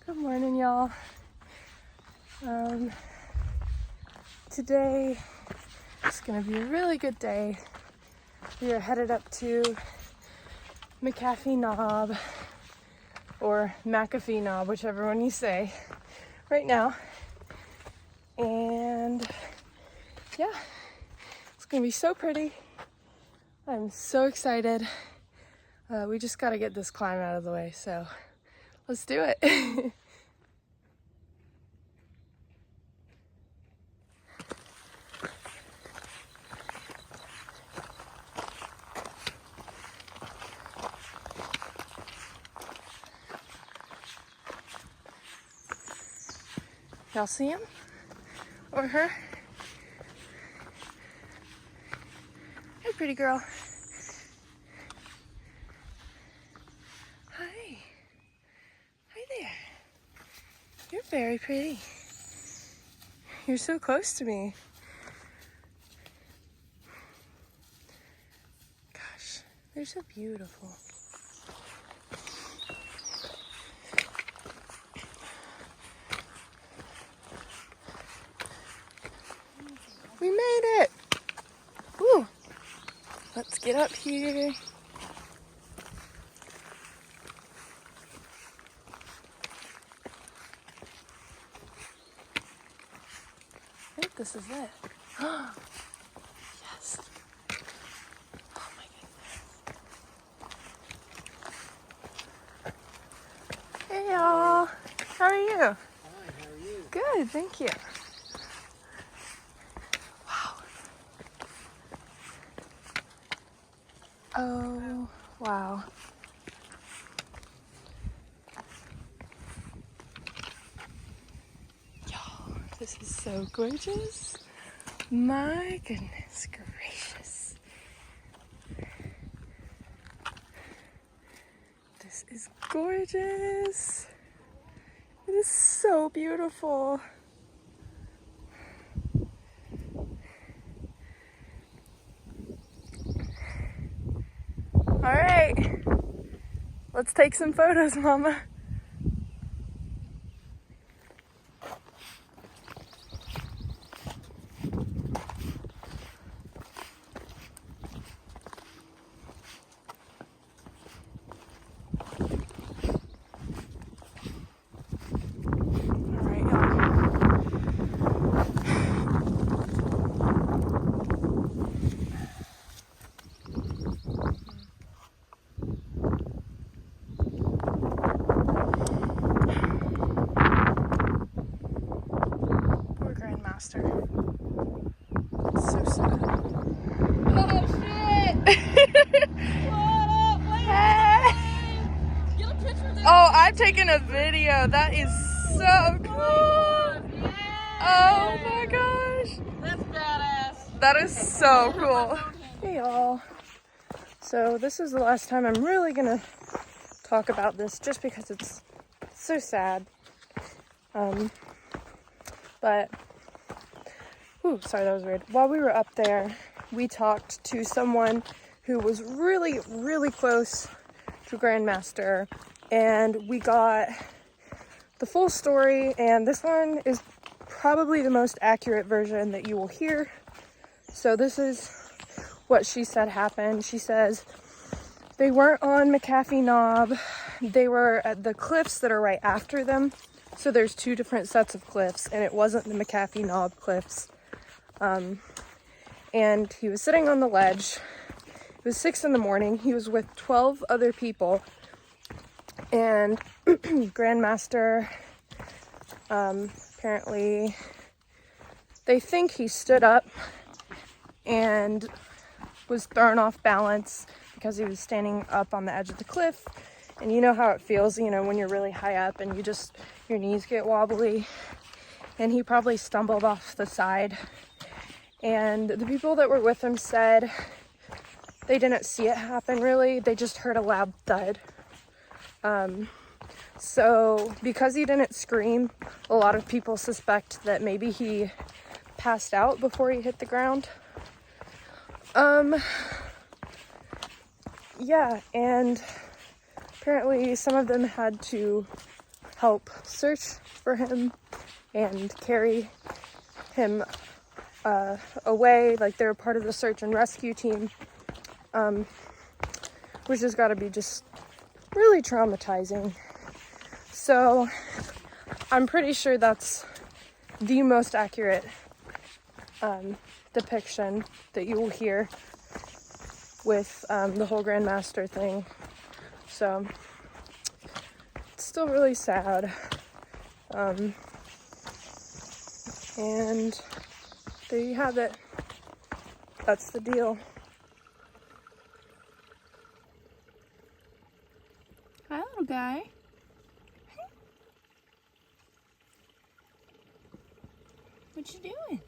Good morning, y'all. Today is gonna be a really good day. We are headed up to McAfee Knob, or McAfee Knob, whichever one you say, right now. And yeah, it's gonna be so pretty. I'm so excited. We just gotta get this climb out of the way, so let's do it. Y'all see him? Or her? Hi, pretty girl. Hi. Hi there. You're very pretty. You're so close to me. Gosh, they're so beautiful. We made it! Woo! Let's get up here. I think this is it. Yes. Oh my goodness. Hey y'all. How are you? Hi, how are you? Good, thank you. Wow. Oh, wow. Y'all, this is so gorgeous. My goodness gracious. This is gorgeous. It is so beautiful. All right, let's take some photos, Mama. Grandmaster. So sad. Oh shit! What up, lady? Get a picture of that. Oh, I'm taking a video. That is so cool. Oh my gosh. That's badass. That is so cool. Hey y'all. So this is the last time I'm really gonna talk about this just because it's so sad. But ooh, sorry, that was weird. While we were up there, we talked to someone who was really, really close to Grandmaster, and we got the full story, and this one is probably the most accurate version that you will hear. So this is what she said happened. She says they weren't on McAfee Knob. They were at the cliffs that are right after them. So there's two different sets of cliffs, and it wasn't the McAfee Knob cliffs. And he was sitting on the ledge. It was 6 a.m. He was with 12 other people, and Grandmaster, apparently, they think he stood up and was thrown off balance because he was standing up on the edge of the cliff, And you know how it feels, you know, when you're really high up and your knees get wobbly. And he probably stumbled off the side. And the people that were with him said they didn't see it happen really. They just heard a loud thud. So because he didn't scream, a lot of people suspect that maybe he passed out before he hit the ground. Yeah, and apparently some of them had to help search for him and carry him away, like they were part of the search and rescue team, which has got to be just really traumatizing. So I'm pretty sure that's the most accurate depiction that you will hear with the whole Grandmaster thing. So it's still really sad. And there you have it. That's the deal. Hi, little guy. What you doing?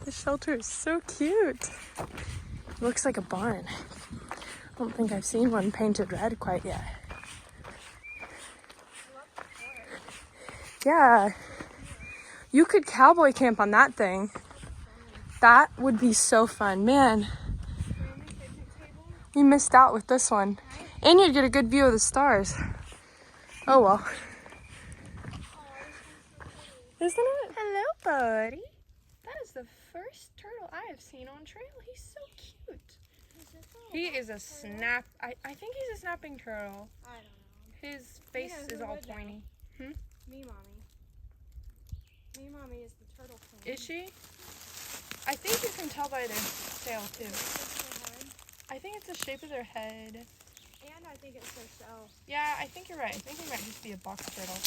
The shelter is so cute. It looks like a barn. I don't think I've seen one painted red quite yet. Yeah. You could cowboy camp on that thing. That would be so fun. Man, we missed out with this one. And you'd get a good view of the stars. Oh well. Isn't it? Hello, buddy. That is the first turtle I have seen on trail. He's so cute. He is a snap. I think he's a snapping turtle. I don't know. His face is all pointy. Me mommy. Me mommy is the turtle queen. Is she? I think you can tell by their tail too. I think it's the shape of their head. And I think it's their shell. Yeah, I think you're right. I think it might just be a box turtle.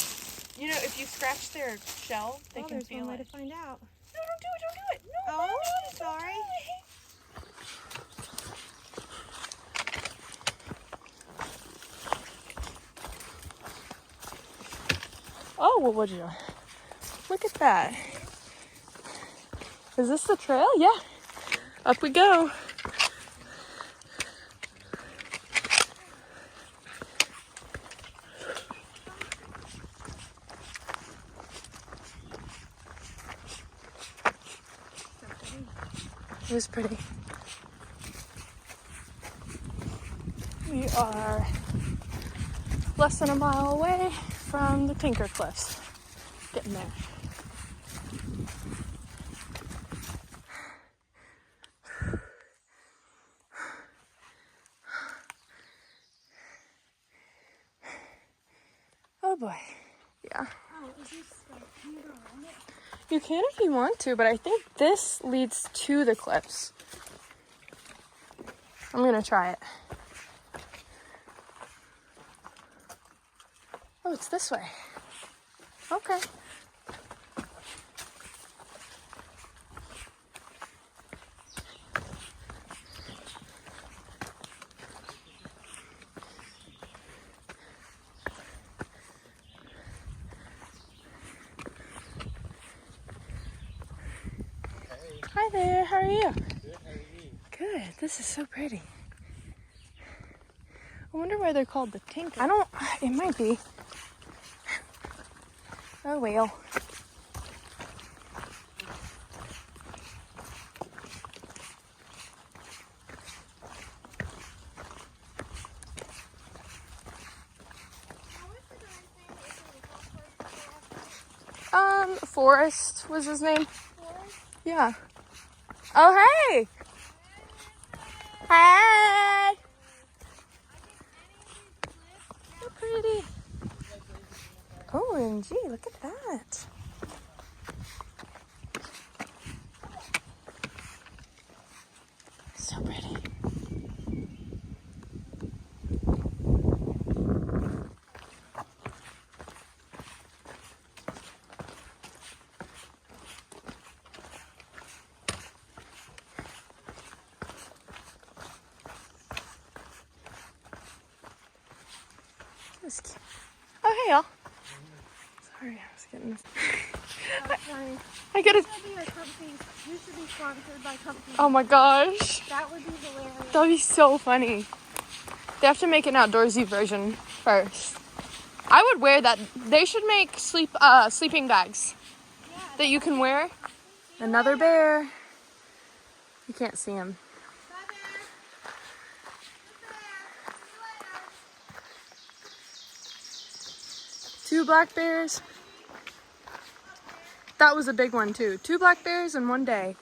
You know, if you scratch their shell, they can there's feel one way it. to find out. No, don't do it, don't do it. No, Oh, Mommy, sorry. Oh, well, what'd you do? Look at that. Is this the trail? Yeah. Up we go. It was pretty. We are less than a mile away from the Tinker Cliffs. Getting there. Oh boy. Yeah. Oh, is this like, can you go around it? You can if you want to, but I think this leads to the cliffs. I'm gonna try it. Oh, it's this way. Okay. Hi there, how are you? Good, how are you? Good, this is so pretty. I wonder why they're called the Tinker. It might be. Oh well. Forrest was his name. Yeah. Oh, hey! Hey! So pretty. OMG, look at that. So pretty. That's cute. Oh, hey, y'all. Sorry, I was getting this. That's funny. I gotta. You should be sponsored by Comfy. Oh my gosh. That would be hilarious. That would be so funny. They have to make an outdoorsy version first. I would wear that. They should make sleeping bags that you can wear. Another bear. You can't see him. Two black bears. That was a big one too. 2 black bears in one day.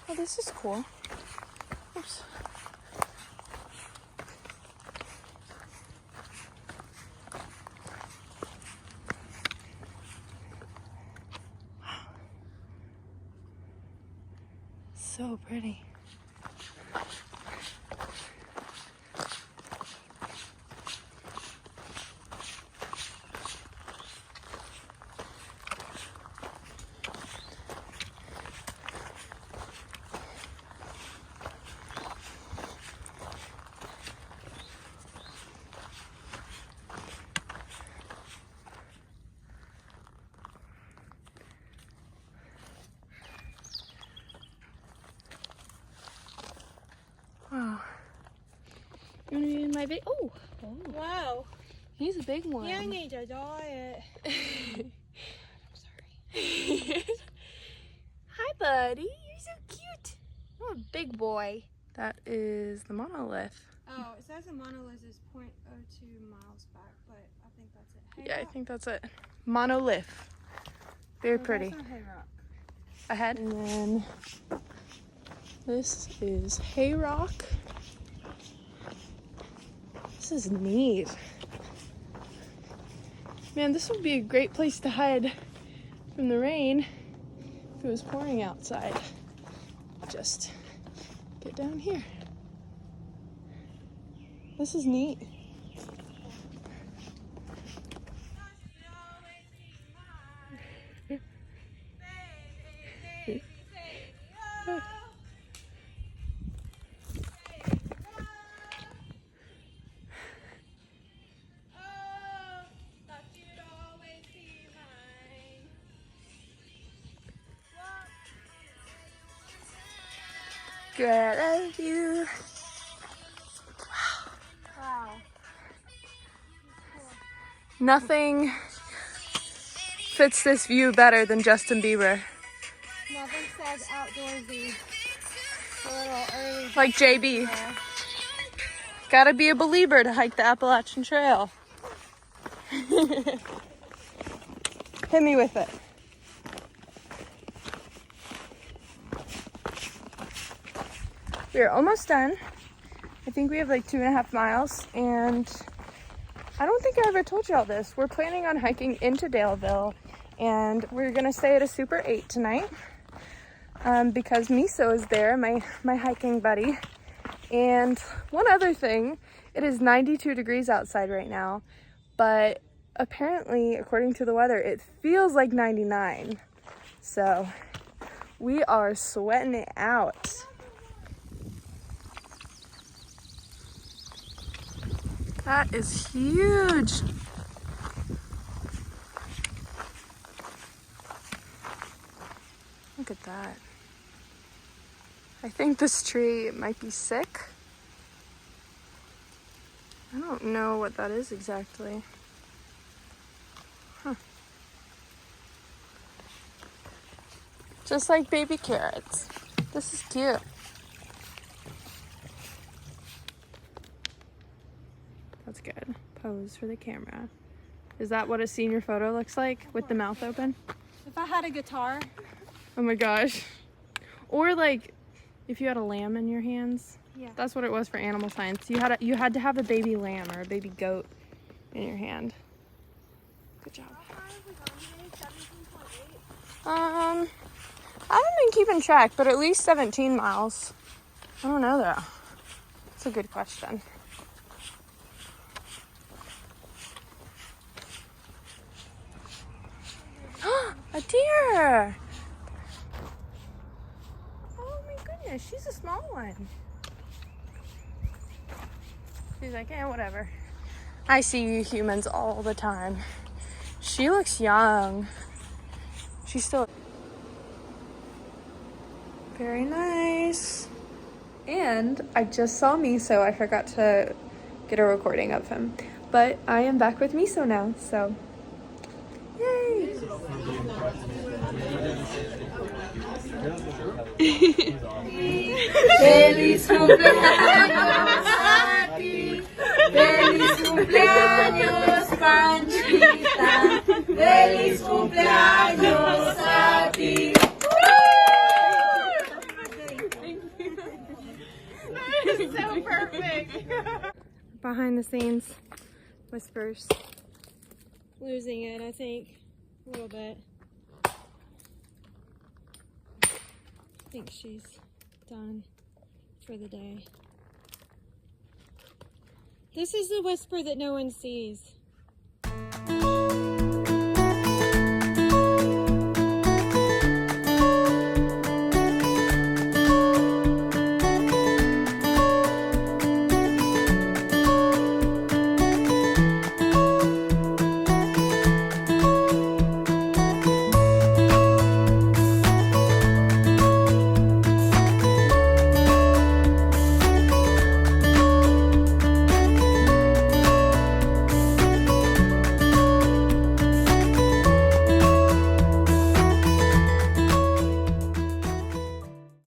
Oh, this is cool. Oops. So pretty. Wow. You want to be in my big? Oh. Wow. He's a big one. You need a diet. I'm sorry. Hi, buddy. You're so cute. Oh, a big boy. That is the monolith. Oh, it says the monolith is 0.02 miles back, but I think that's it. Hey, Yeah, I Rock. think that's it. Monolith. Very Oh, pretty. that's not Hey Rock. Ahead. And then this is Hay Rock. This is neat. Man, this would be a great place to hide from the rain if it was pouring outside. Just get down here. This is neat. Girl, I love you. Wow. Nothing fits this view better than Justin Bieber. Nothing says outdoorsy. A little early. Like JB. Gotta be a believer to hike the Appalachian Trail. Hit me with it. We're almost done. I think we have like 2.5 miles, and I don't think I ever told y'all this. We're planning on hiking into Daleville, and we're gonna stay at a Super 8 tonight because Miso is there, my hiking buddy. And one other thing, it is 92 degrees outside right now, but apparently, according to the weather, it feels like 99. So we are sweating it out. That is huge. Look at that. I think this tree might be sick. I don't know what that is exactly. Huh. Just like baby carrots. This is cute. That's good. Pose for the camera. Is that what a senior photo looks like with the mouth open? If I had a guitar. Oh my gosh. Or like if you had a lamb in your hands. Yeah. That's what it was for animal science. You had to have a baby lamb or a baby goat in your hand. Good job. I haven't been keeping track, but at least 17 miles. I don't know though. That's a good question. A deer! Oh my goodness, she's a small one. She's like, yeah, whatever. I see you humans all the time. She looks young. She's still very nice. And I just saw Miso. I forgot to get a recording of him. But I am back with Miso now, so yay! Feliz cumpleaños a ti, feliz cumpleaños Panchita, feliz cumpleaños a ti. That is so perfect. Behind the scenes whispers. Losing it, I think, a little bit. I think she's done for the day. This is the whisper that no one sees.